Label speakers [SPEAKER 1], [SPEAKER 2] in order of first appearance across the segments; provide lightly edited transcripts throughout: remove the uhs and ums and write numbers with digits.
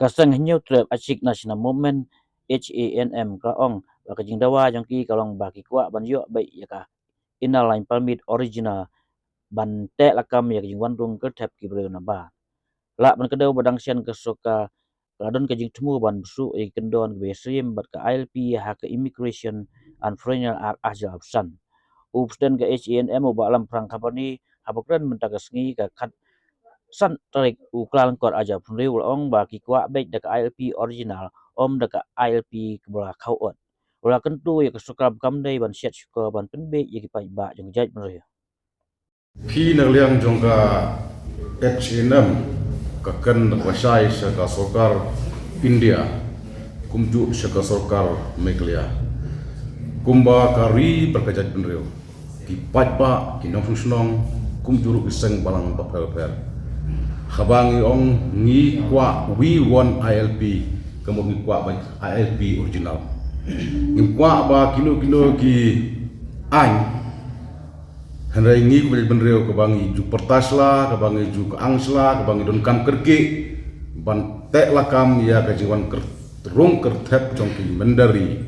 [SPEAKER 1] Kasang hinyo trap achik national movement Hanm kaong bakajing dawa jongki kalong baki kwa ban yo bai yaka inal line permit original ban te lakam yak jing wandung kertap ki bre na ba la ban kedau badang sian ke soka ladon ke jing temu ban busu e kendon be sim bat ka ILP ha ke immigration and foreign aja option upsten ke Hanm ba alam perang company habokran mentagasngi ka khat san tarik uklan kot aja punriu ong ba ki kwa Beit dak ILP original om dak ILP kebra Khaw ula kentu ya kesuka kam dai ban siat syukur ban Pynbiej ya ki pai ba jong jaj mre
[SPEAKER 2] khi nak liang jongka Hanm kakan wasai saka sokar India kumju saka sokar Meghalaya kumba kari berkajat penriu ki patba ki nong sunong kumjuru iseng balang bakal per khabangi ong ngi kwa we won ILP kamu ngi kwa ba ILP original ngi kwa ba kilo ki an Henry ngi ko benreu ko bangi ju pertasla ko bangi ju angsla ko bangi don kam kerki ban tek lakam ya ka jiwan ker terung kertep jongki mendari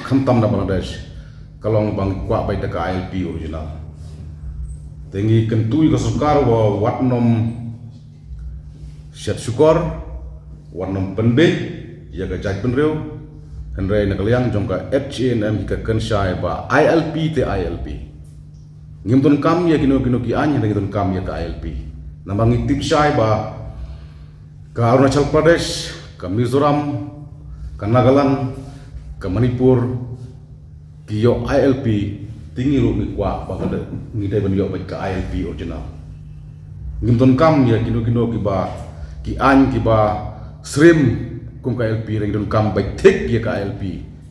[SPEAKER 2] khantam na Bangladesh kalong bang kwa bai ka ILP original tengi kentui ko sukar wa watnom syat syukur watnom Pynbiej ya ka jaj benreu Henry nak liang jongka Hanm ka kensai ba ILP te ILP ngimton kam ya kino ki anya ngimton kam ya ka ILP nambang itip syai ba ka Arunachal Pradesh ka Mizoram ka Nagaland ka Manipur ki yo ILP tingi ru mi kwa ba ka ngi dai ban yo ba ka ILP original ngimton kam ya kino ki ba ki an ki ba srim kum ka ILP ring don kam ba thik ya ka ILP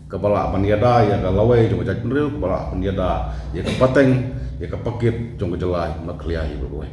[SPEAKER 2] ka bala paniada ya ka lawai jong jaj penreu ka bala paniada ya ka pateng ya ka pakit jong jelai makliai berbuai